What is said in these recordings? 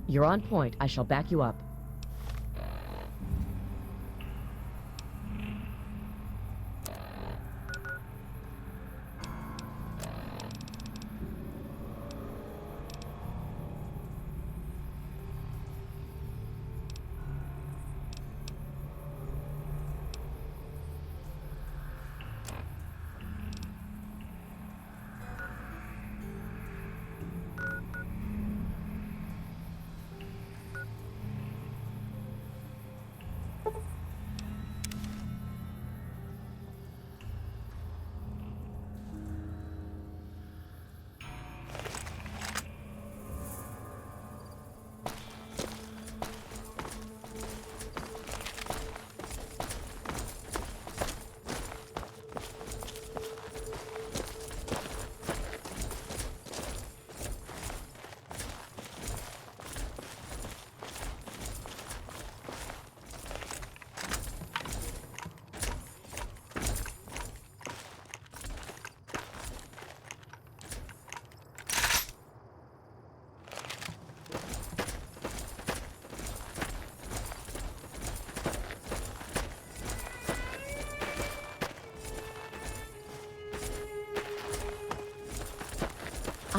You're on point. I shall back you up.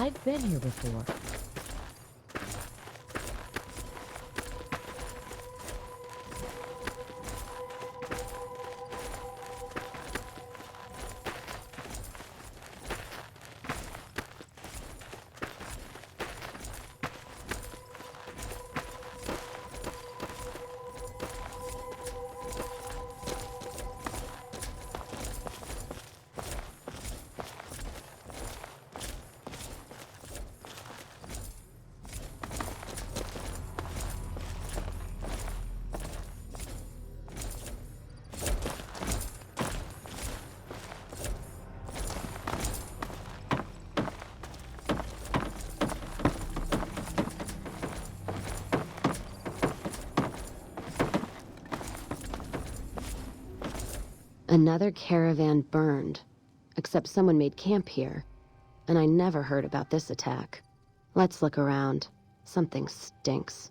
I've been here before. Another caravan burned, except someone made camp here, and I never heard about this attack. Let's look around. Something stinks.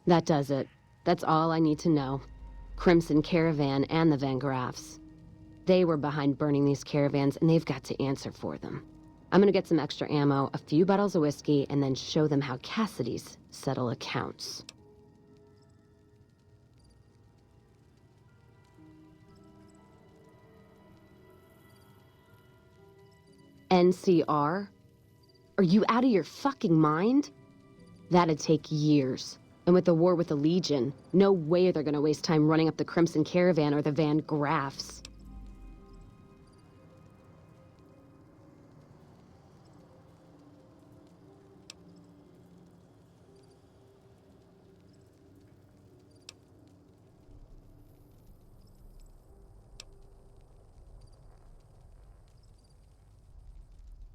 That does it. That's all I need to know. Crimson Caravan and the Van Graffs. They were behind burning these caravans, and they've got to answer for them. I'm gonna get some extra ammo, a few bottles of whiskey, and then show them how Cassidy's settle accounts. NCR? Are you out of your fucking mind? That'd take years. And with the war with the Legion, no way they're gonna waste time running up the Crimson Caravan or the Van Graffs.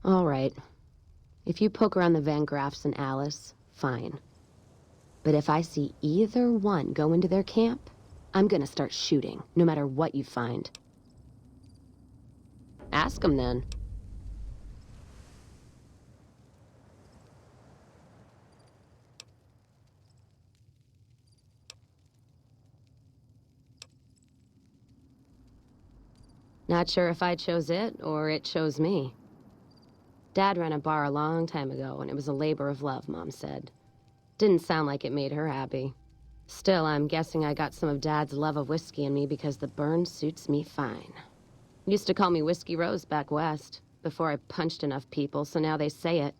All right. If you poke around the Van Graffs and Alice, fine. But if I see either one go into their camp, I'm gonna start shooting, no matter what you find. Ask them then. Not sure if I chose it, or it chose me. Dad ran a bar a long time ago, and it was a labor of love, Mom said. Didn't sound like it made her happy. Still, I'm guessing I got some of Dad's love of whiskey in me because the burn suits me fine. Used to call me Whiskey Rose back west, before I punched enough people, so now they say it.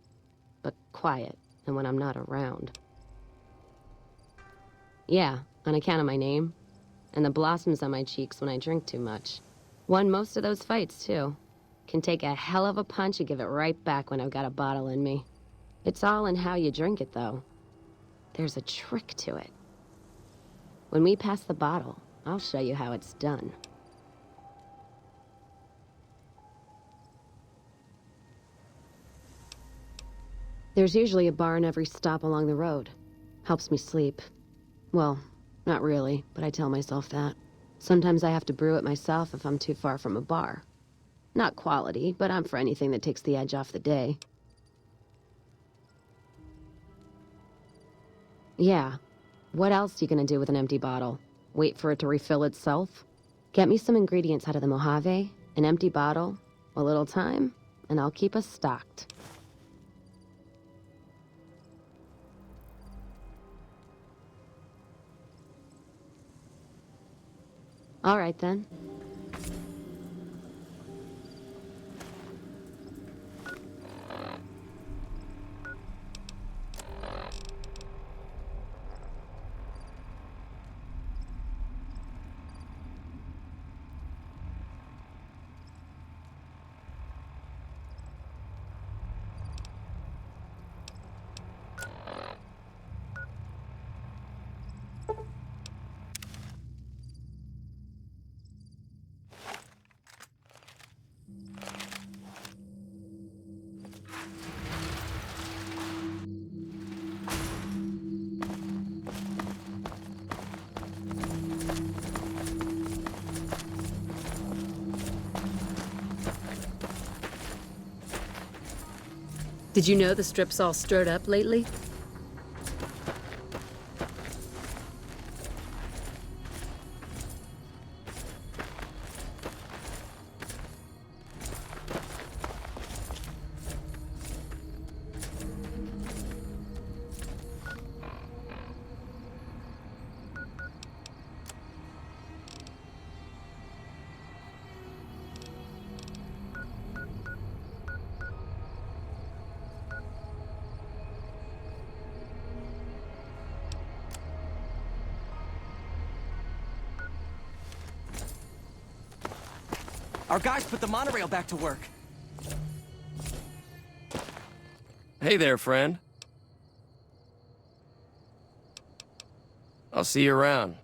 But quiet, and when I'm not around. Yeah, on account of my name. And the blossoms on my cheeks when I drink too much. Won most of those fights, too. Can take a hell of a punch and give it right back when I've got a bottle in me. It's all in how you drink it, though. There's a trick to it. When we pass the bottle, I'll show you how it's done. There's usually a bar in every stop along the road. Helps me sleep. Well, not really, but I tell myself that. Sometimes I have to brew it myself if I'm too far from a bar. Not quality, but I'm for anything that takes the edge off the day. Yeah. What else you gonna do with an empty bottle? Wait for it to refill itself? Get me some ingredients out of the Mojave, an empty bottle, a little time, and I'll keep us stocked. All right, then. Did you know the strip's all stirred up lately? Our guys put the monorail back to work. Hey there, friend. I'll see you around.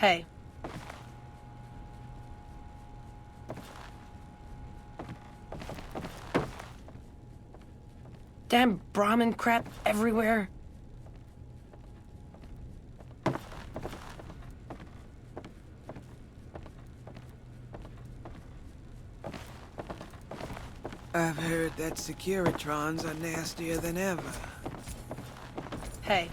Hey. Damn Brahmin crap everywhere. I've heard that Securitrons are nastier than ever. Hey.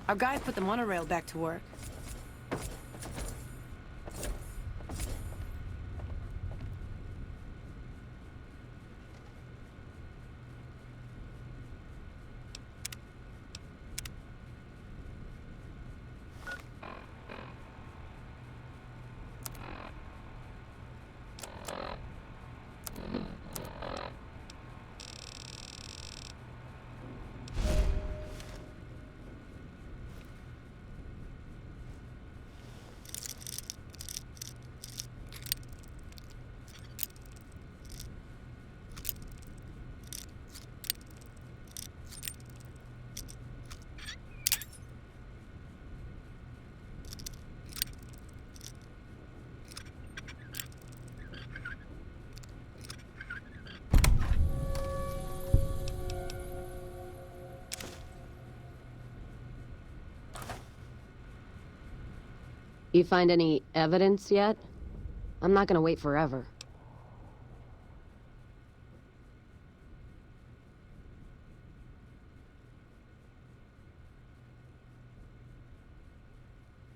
Our guys put the monorail back to work. You find any evidence yet? I'm not gonna wait forever.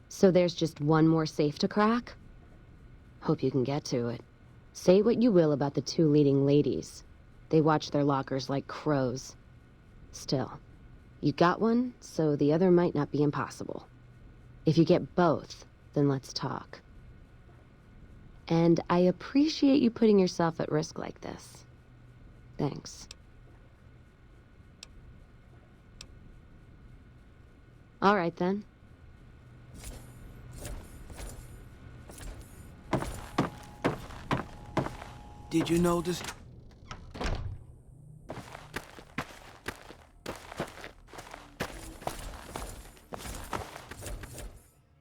So there's just one more safe to crack? Hope you can get to it. Say what you will about the two leading ladies. They watch their lockers like crows. Still, you got one, so the other might not be impossible. If you get both, then let's talk. And I appreciate you putting yourself at risk like this. Thanks. All right, then. Did you notice?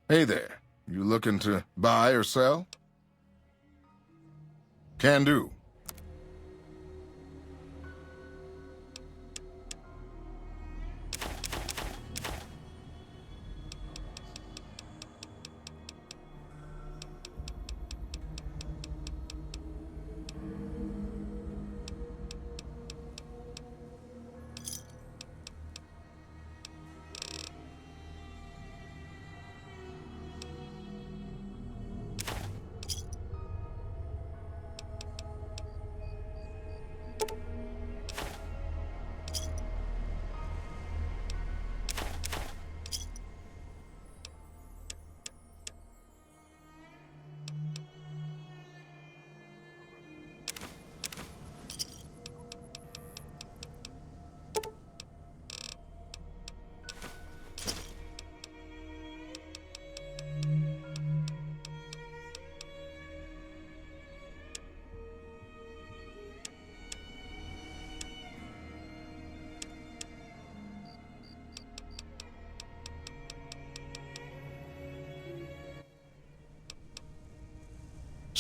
Hey there. You looking to buy or sell? Can do.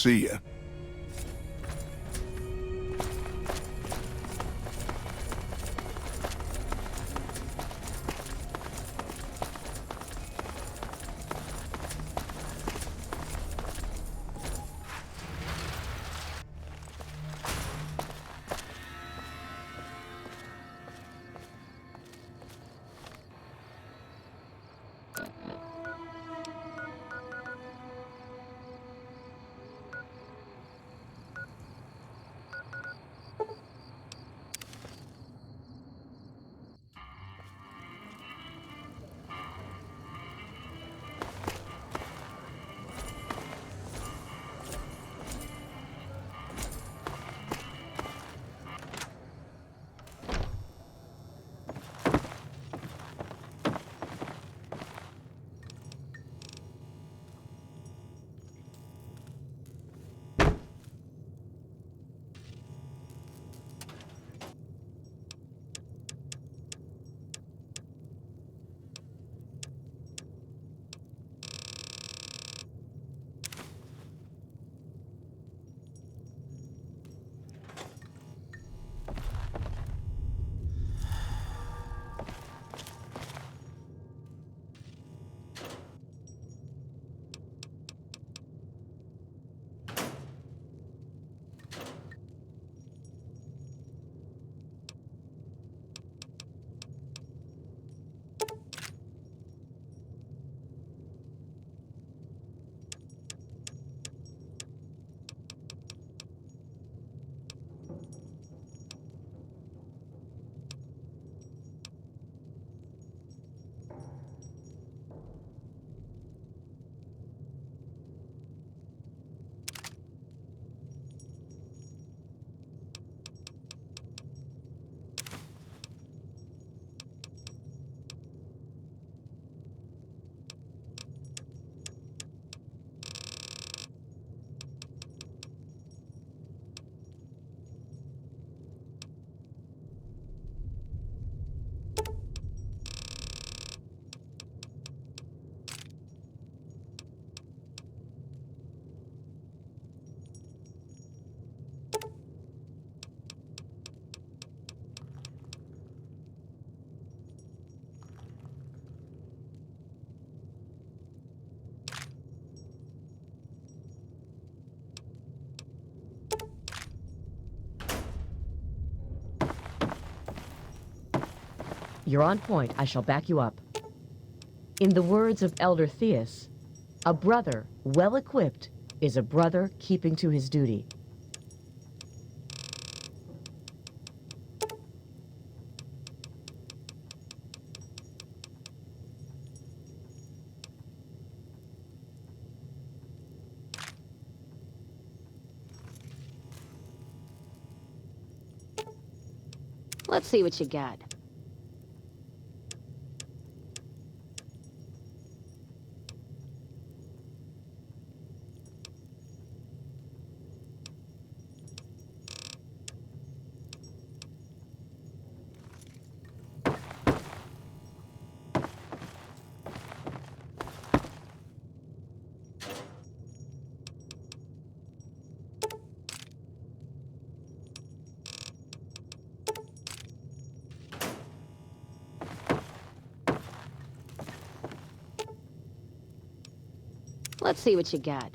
See ya. You're on point. I shall back you up. In the words of Elder Theus, a brother well equipped is a brother keeping to his duty. Let's see what you got. Let's see what you got.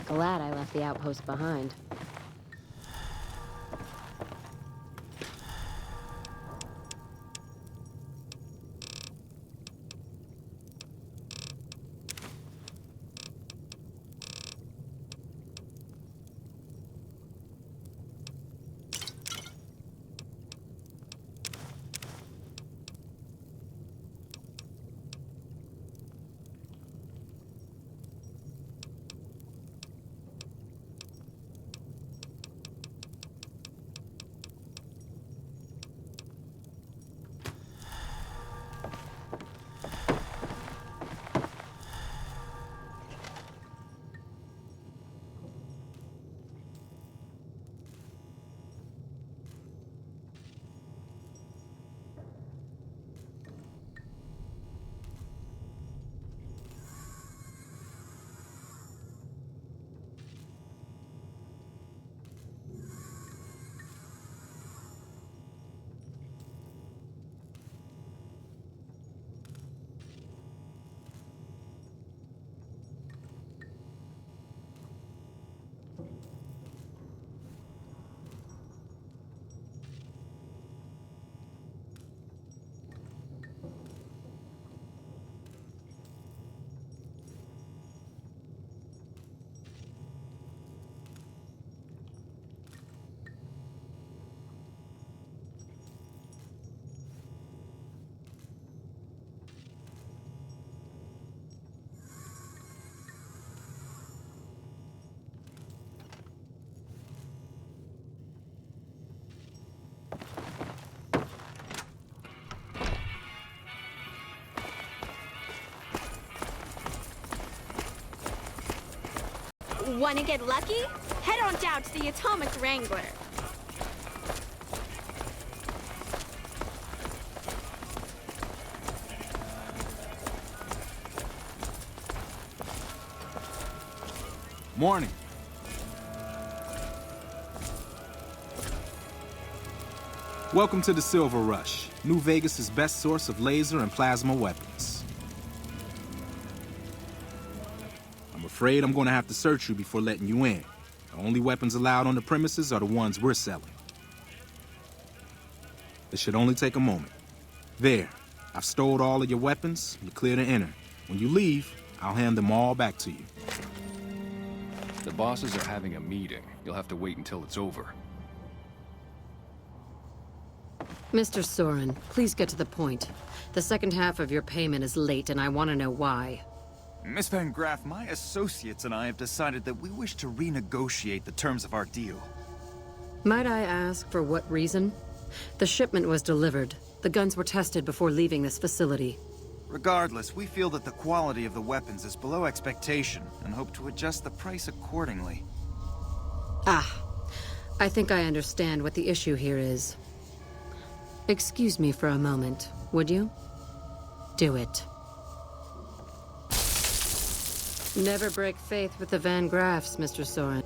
Glad I left the outpost behind. Want to get lucky? Head on down to the Atomic Wrangler. Morning. Welcome to the Silver Rush, New Vegas' best source of laser and plasma weapons. I'm afraid I'm gonna have to search you before letting you in. The only weapons allowed on the premises are the ones we're selling. It should only take a moment. There, I've stowed all of your weapons. You're clear to enter. When you leave, I'll hand them all back to you. The bosses are having a meeting. You'll have to wait until it's over. Mr. Soren, please get to the point. The second half of your payment is late, and I want to know why. Miss Van Graff, my associates and I have decided that we wish to renegotiate the terms of our deal. Might I ask for what reason? The shipment was delivered. The guns were tested before leaving this facility. Regardless, we feel that the quality of the weapons is below expectation and hope to adjust the price accordingly. Ah, I think I understand what the issue here is. Excuse me for a moment, would you? Do it. Never break faith with the Van Graffs, Mr. Soren.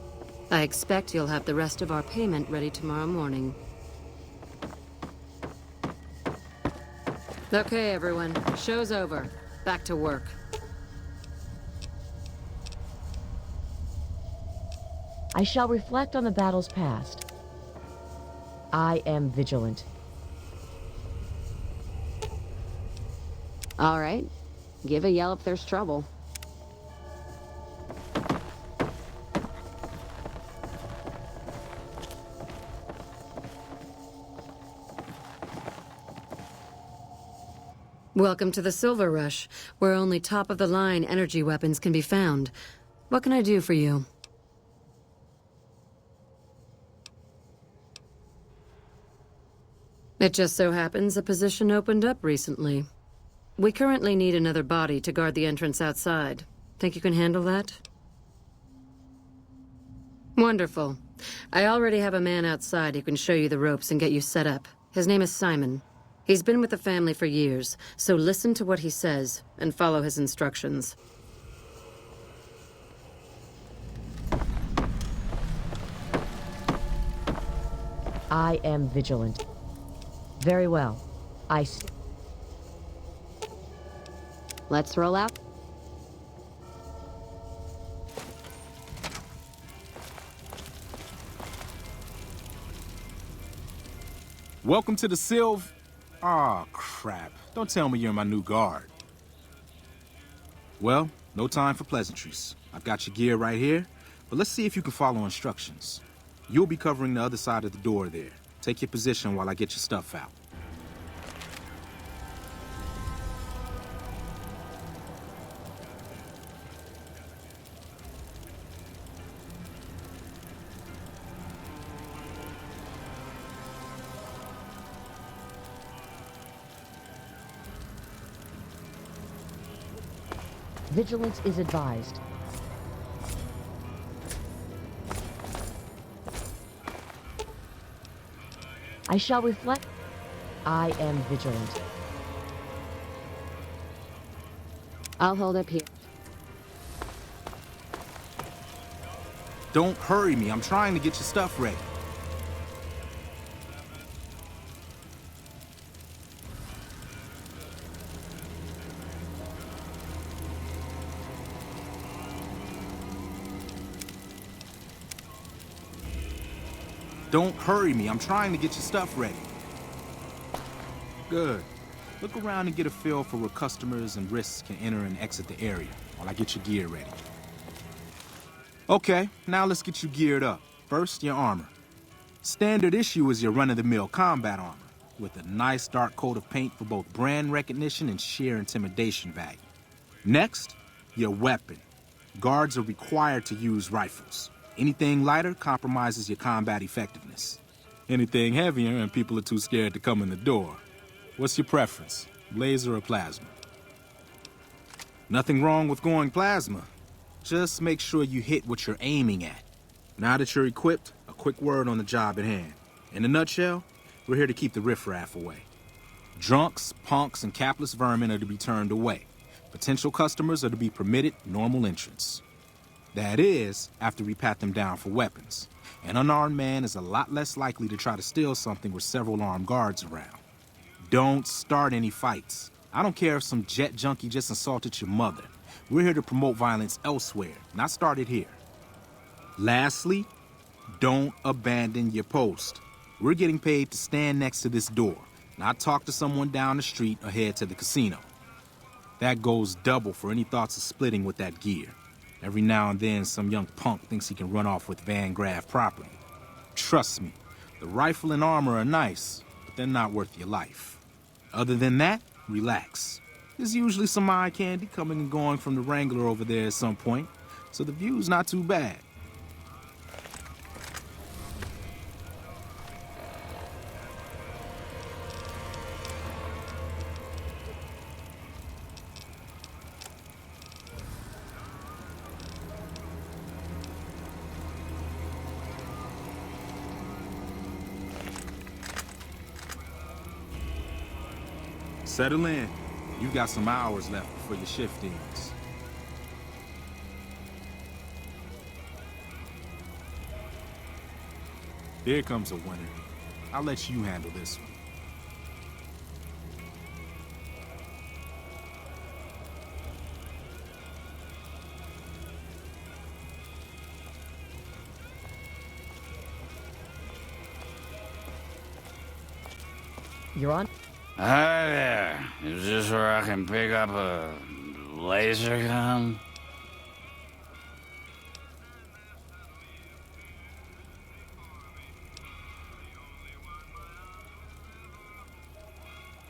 I expect you'll have the rest of our payment ready tomorrow morning. Okay, everyone. Show's over. Back to work. I shall reflect on the battles past. I am vigilant. All right. Give a yell if there's trouble. Welcome to the Silver Rush, where only top-of-the-line energy weapons can be found. What can I do for you? It just so happens a position opened up recently. We currently need another body to guard the entrance outside. Think you can handle that? Wonderful. I already have a man outside who can show you the ropes and get you set up. His name is Simon. He's been with the family for years, so listen to what he says and follow his instructions. I am vigilant. Very well. Let's roll out. Welcome to the Aw, crap. Don't tell me you're my new guard. Well, no time for pleasantries. I've got your gear right here, but let's see if you can follow instructions. You'll be covering the other side of the door there. Take your position while I get your stuff out. Vigilance is advised. I shall reflect. I am vigilant. I'll hold up here. Don't hurry me. I'm trying to get your stuff ready. Don't hurry me. I'm trying to get your stuff ready. Good. Look around and get a feel for where customers and risks can enter and exit the area while I get your gear ready. Okay, now let's get you geared up. First, your armor. Standard issue is your run-of-the-mill combat armor, with a nice dark coat of paint for both brand recognition and sheer intimidation value. Next, your weapon. Guards are required to use rifles. Anything lighter compromises your combat effectiveness. Anything heavier and people are too scared to come in the door. What's your preference, laser or plasma? Nothing wrong with going plasma. Just make sure you hit what you're aiming at. Now that you're equipped, a quick word on the job at hand. In a nutshell, we're here to keep the riffraff away. Drunks, punks, and capless vermin are to be turned away. Potential customers are to be permitted normal entrance. That is, after we pat them down for weapons. An unarmed man is a lot less likely to try to steal something with several armed guards around. Don't start any fights. I don't care if some jet junkie just assaulted your mother. We're here to promote violence elsewhere, not start it here. Lastly, don't abandon your post. We're getting paid to stand next to this door, not talk to someone down the street or head to the casino. That goes double for any thoughts of splitting with that gear. Every now and then, some young punk thinks he can run off with Van Graff property. Trust me, the rifle and armor are nice, but they're not worth your life. Other than that, relax. There's usually some eye candy coming and going from the Wrangler over there at some point, so the view's not too bad. Settle in. You've got some hours left before your shift ends. Here comes a winner. I'll let you handle this one. You're on? Hi there. Is this where I can pick up a laser gun?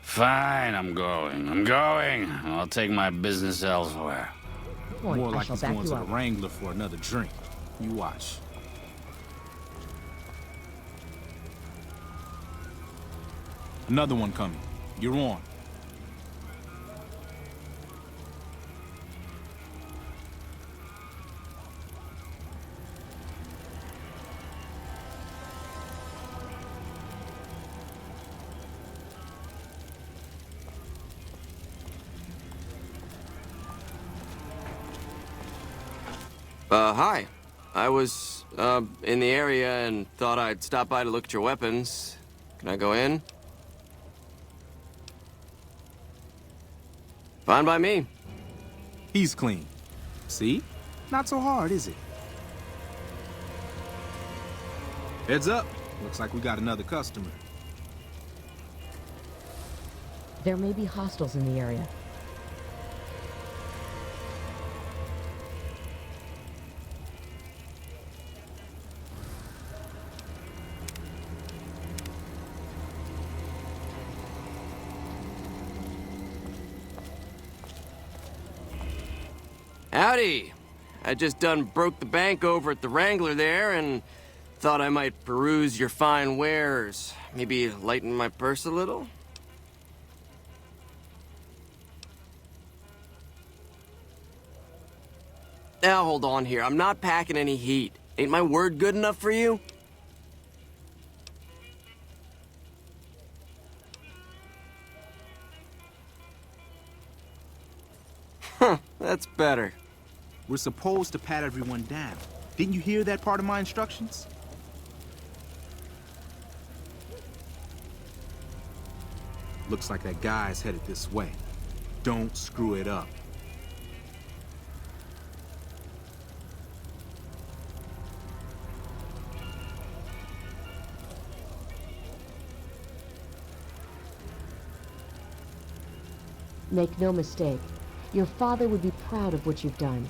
Fine, I'm going. I'll take my business elsewhere. Point. More I like shall he's back going you to up. the Wrangler for another drink. You watch. Another one coming. You're on. Hi. I was, in the area and thought I'd stop by to look at your weapons. Can I go in? Fine by me. He's clean. See? Not so hard, is it? Heads up. Looks like we got another customer. There may be hostiles in the area. Howdy. I just done broke the bank over at the Wrangler there and thought I might peruse your fine wares. Maybe lighten my purse a little? Now hold on here. I'm not packing any heat. Ain't my word good enough for you? Huh, that's better. We're supposed to pat everyone down. Didn't you hear that part of my instructions? Looks like that guy's headed this way. Don't screw it up. Make no mistake. Your father would be proud of what you've done.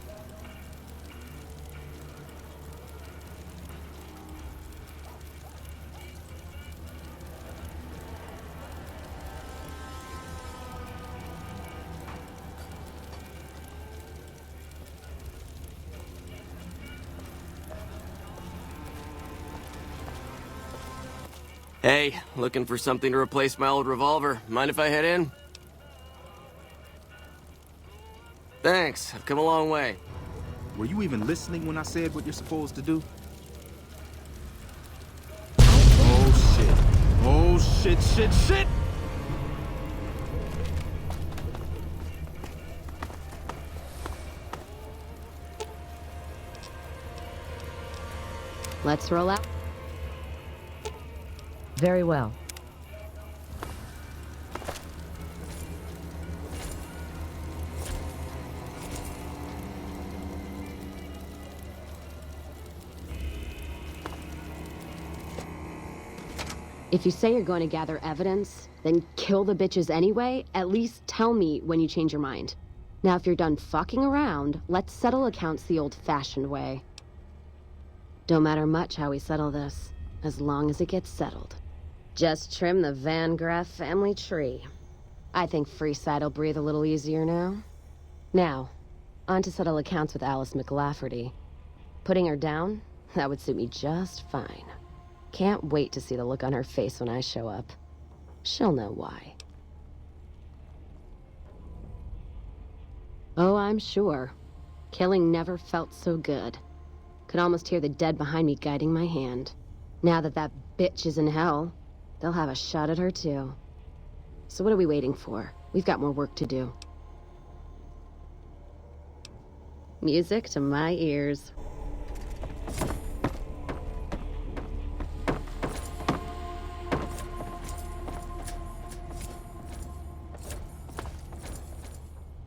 Hey, looking for something to replace my old revolver. Mind if I head in? Thanks, I've come a long way. Were you even listening when I said what you're supposed to do? Oh shit. Oh shit. Let's roll out. Very well. If you say you're going to gather evidence, then kill the bitches anyway, at least tell me when you change your mind. Now, if you're done fucking around, let's settle accounts the old-fashioned way. Don't matter much how we settle this, as long as it gets settled. Just trim the Van Graff family tree. I think Freeside'll breathe a little easier now. Now, on to settle accounts with Alice McLafferty. Putting her down? That would suit me just fine. Can't wait to see the look on her face when I show up. She'll know why. Oh, I'm sure. Killing never felt so good. Could almost hear the dead behind me guiding my hand. Now that that bitch is in hell, they'll have a shot at her too. So what are we waiting for? We've got more work to do. Music to my ears.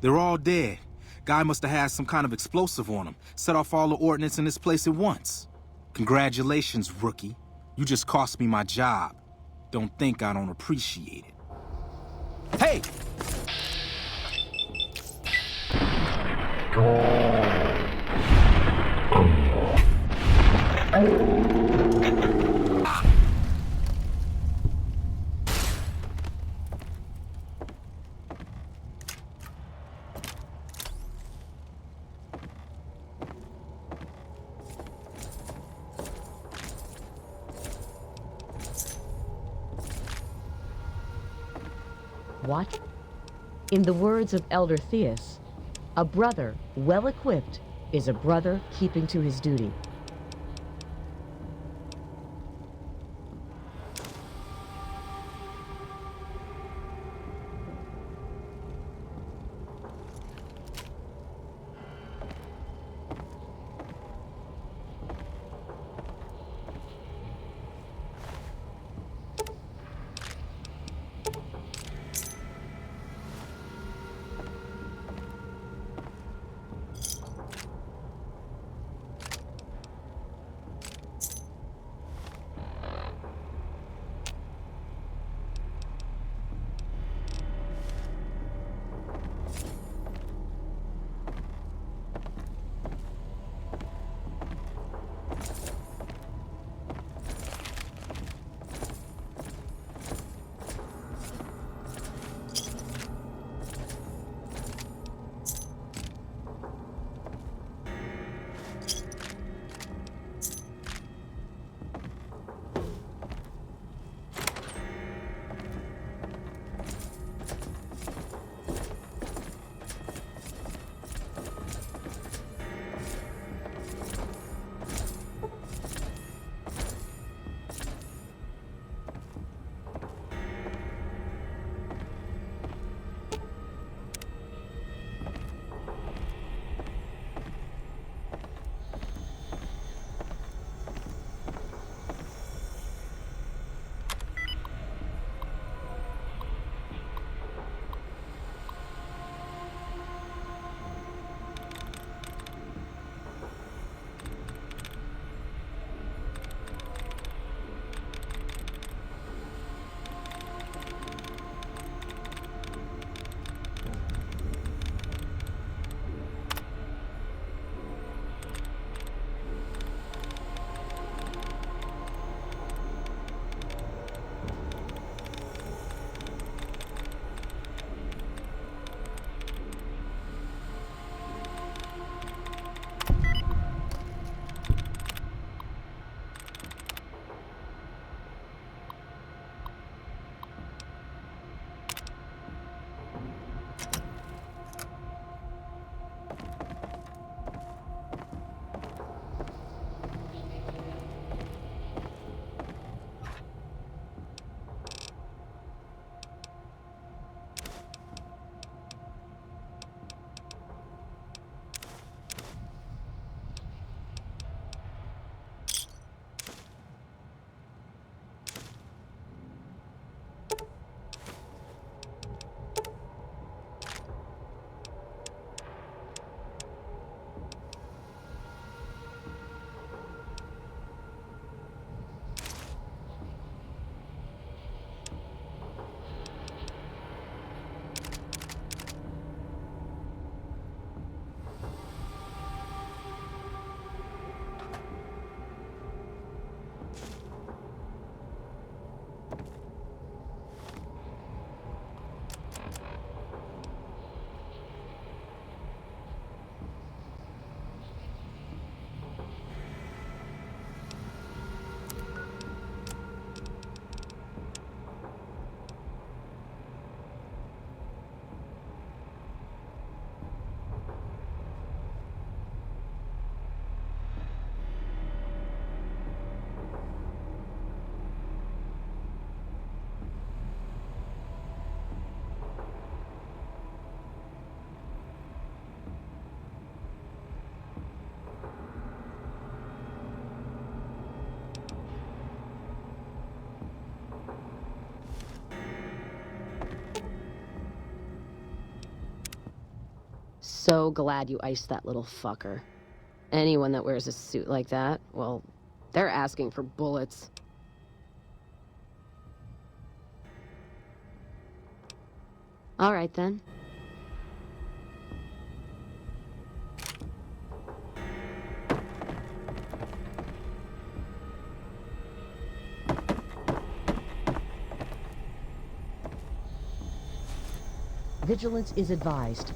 They're all dead. Guy must have had some kind of explosive on him. Set off all the ordnance in this place at once. Congratulations, rookie. You just cost me my job. Don't think I don't appreciate it. Hey! What? In the words of Elder Theus, a brother well-equipped is a brother keeping to his duty. So glad you iced that little fucker. Anyone that wears a suit like that, well, they're asking for bullets. All right, then. Vigilance is advised.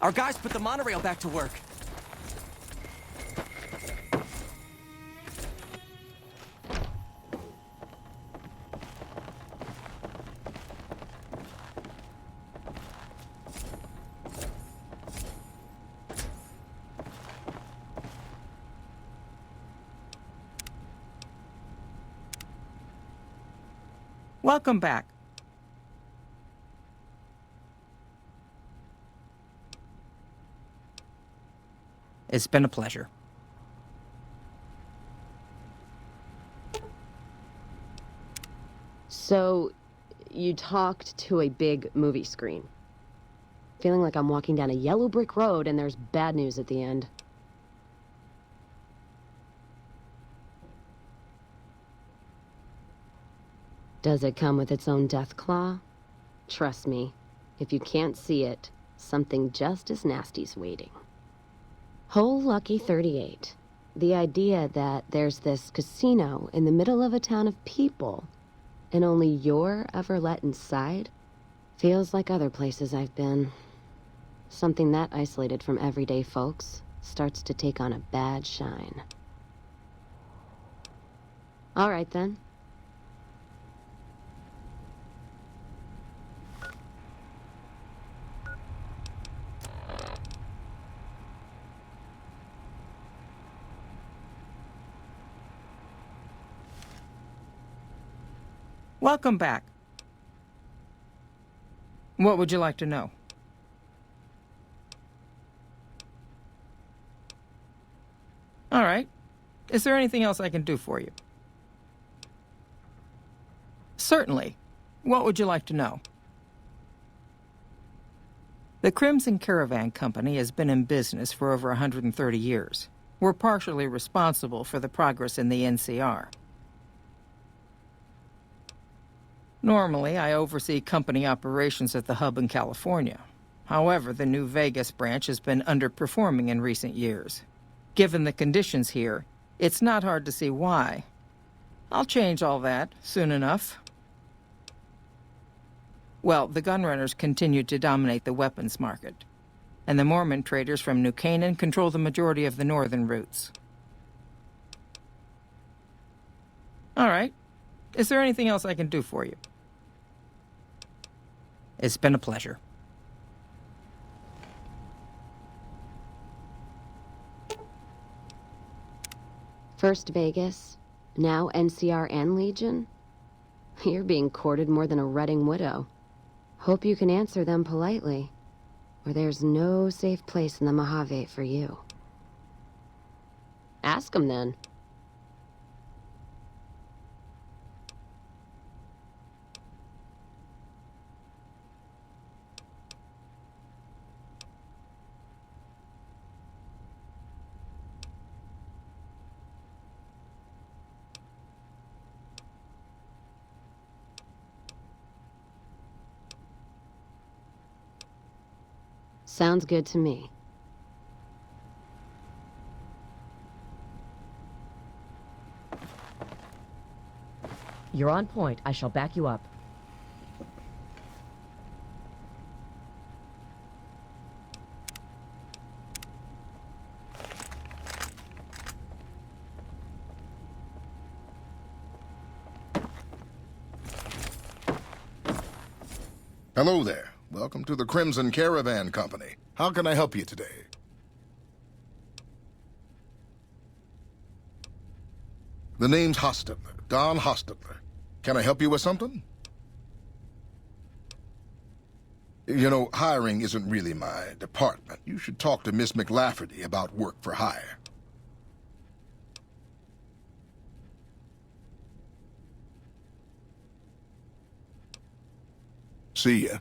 Our guys put the monorail back to work. Welcome back. It's been a pleasure. So, you talked to a big movie screen. Feeling like I'm walking down a yellow brick road and there's bad news at the end. Does it come with its own death claw? Trust me, if you can't see it, something just as nasty's waiting. Whole Lucky 38. The idea that there's this casino in the middle of a town of people and only you're ever let inside feels like other places I've been. Something that isolated from everyday folks starts to take on a bad shine. All right then. Welcome back. What would you like to know? All right. Is there anything else I can do for you? Certainly. What would you like to know? The Crimson Caravan Company has been in business for over 130 years. We're partially responsible for the progress in the NCR. Normally, I oversee company operations at the hub in California. However, the New Vegas branch has been underperforming in recent years. Given the conditions here, it's not hard to see why. I'll change all that soon enough. Well, the gunrunners continue to dominate the weapons market, and the Mormon traders from New Canaan control the majority of the northern routes. All right. Is there anything else I can do for you? It's been a pleasure. First Vegas, now NCR and Legion? You're being courted more than a rutting widow. Hope you can answer them politely, or there's no safe place in the Mojave for you. Ask them then. Sounds good to me. You're on point. I shall back you up. Hello there. Welcome to the Crimson Caravan Company. How can I help you today? The name's Hostetler, Don Hostetler. Can I help you with something? You know, hiring isn't really my department. You should talk to Miss McLafferty about work for hire. See ya.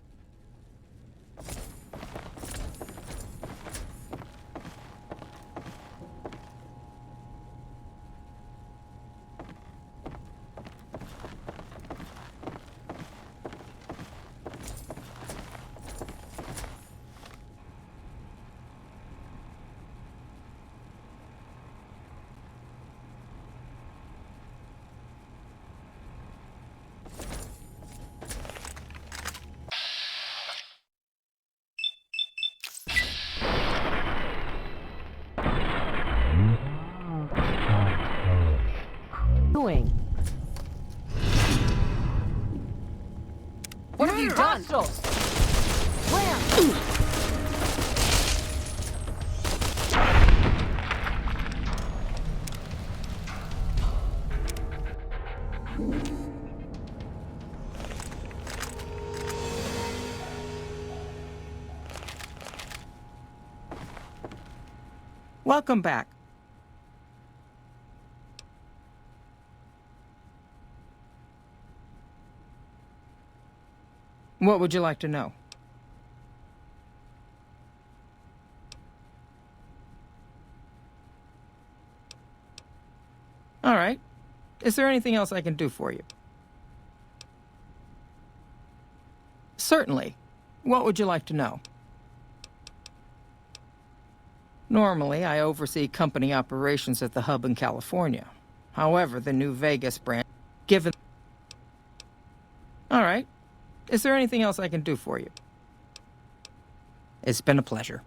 What have you done? Where? Welcome back. What would you like to know? All right. Is there anything else I can do for you? Certainly. What would you like to know? Normally, I oversee company operations at the hub in California. However, the New Vegas branch, given... All right. Is there anything else I can do for you? It's been a pleasure.